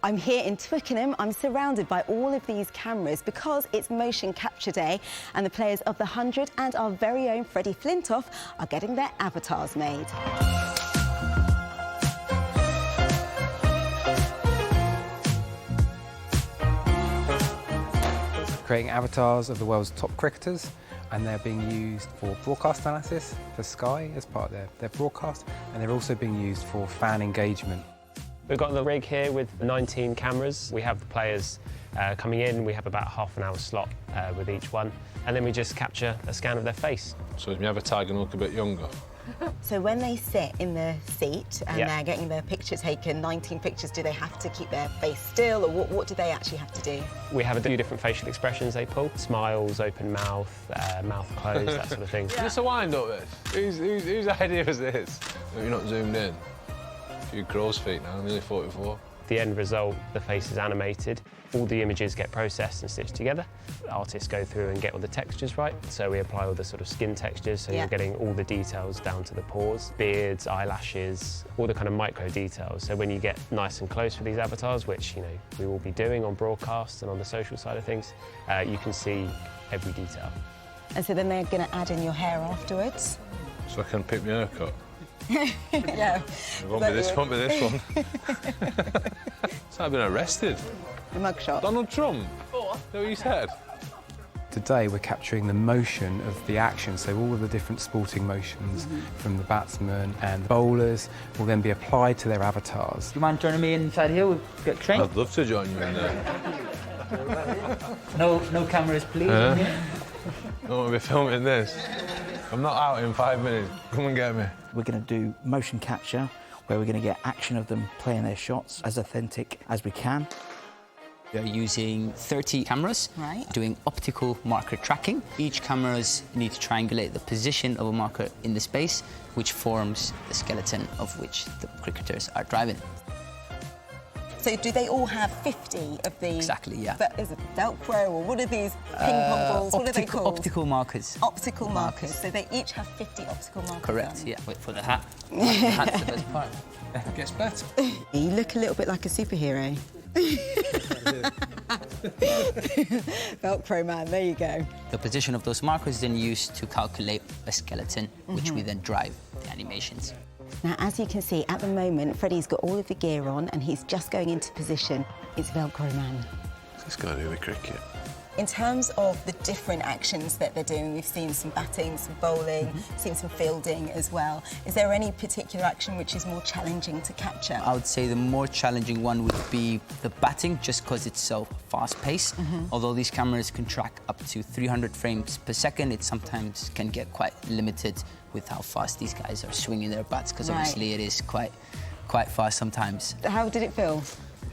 I'm here in Twickenham. I'm surrounded by all of these cameras because it's motion capture day and the players of the 100 and our very own Freddie Flintoff are getting their avatars made. Creating avatars of the world's top cricketers, and they're being used for broadcast analysis for Sky as part of their broadcast, and they're also being used for fan engagement. We've got the rig here with 19 cameras. We have the players coming in. We have about a half an hour slot with each one, and then we just capture a scan of their face. So is my avatar going to look a bit younger? So when they sit in the seat and they're getting their picture taken, 19 pictures, do they have to keep their face still, or what do they actually have to do? We have a few different facial expressions they pull. Smiles, open mouth, mouth closed, that sort of thing. Is this a wind-up, this? Whose idea is this? You're not zoomed in. A few crow's feet now, nearly 44. The end result, the face is animated. All the images get processed and stitched together. Artists go through and get all the textures right. So we apply all the sort of skin textures, so you're getting all the details down to the pores, beards, eyelashes, all the kind of micro details. So when you get nice and close for these avatars, which we will be doing on broadcast and on the social side of things, you can see every detail. And so then they're going to add in your hair afterwards? So I can pick my haircut? Yeah. It won't be this one. It's like I've been arrested. The mugshot. Donald Trump? Is that what you said? Today we're capturing the motion of the action, so all of the different sporting motions from the batsmen and the bowlers will then be applied to their avatars. Do you mind joining me inside here? We'll get trained. I'd love to join you in there. No cameras, please. I don't want to be filming this. I'm not out in 5 minutes. Come and get me. We're going to do motion capture, where we're going to get action of them playing their shots as authentic as we can. We are using 30 cameras, doing optical marker tracking. Each cameras need to triangulate the position of a marker in the space, which forms the skeleton of which the cricketers are driving. So do they all have 50 of the... Exactly, yeah. But is it Velcro, or what are these ping pong balls? What are they called? Optical markers. Optical markers. So they each have 50 optical markers. Correct, yeah. Wait for the hat. The hat's the best part. It gets better. You look a little bit like a superhero. Velcro man, there you go. The position of those markers is then used to calculate a skeleton, which we then drive the animations. Now, as you can see, at the moment, Freddie's got all of the gear on and he's just going into position. It's Velcro man. What's this got to do with cricket? In terms of the different actions that they're doing, we've seen some batting, some bowling, seen some fielding as well. Is there any particular action which is more challenging to capture? I would say the more challenging one would be the batting, just because it's so fast-paced. Although these cameras can track up to 300 frames per second, it sometimes can get quite limited with how fast these guys are swinging their bats, because obviously it is quite fast sometimes. How did it feel?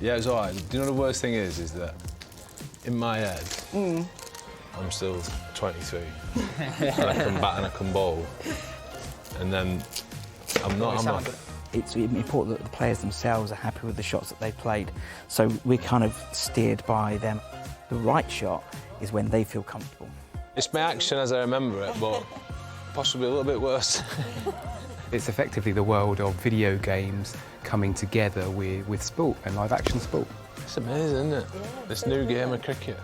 Yeah, it was all right. Do you know the worst thing is that in my head, I'm still 23, and I can bat and I can bowl, and then I'm not. It's important that the players themselves are happy with the shots that they've played, so we're kind of steered by them. The right shot is when they feel comfortable. It's my action as I remember it, but possibly a little bit worse. It's effectively the world of video games coming together with sport and live action sport. It's amazing, isn't it? This new game of cricket.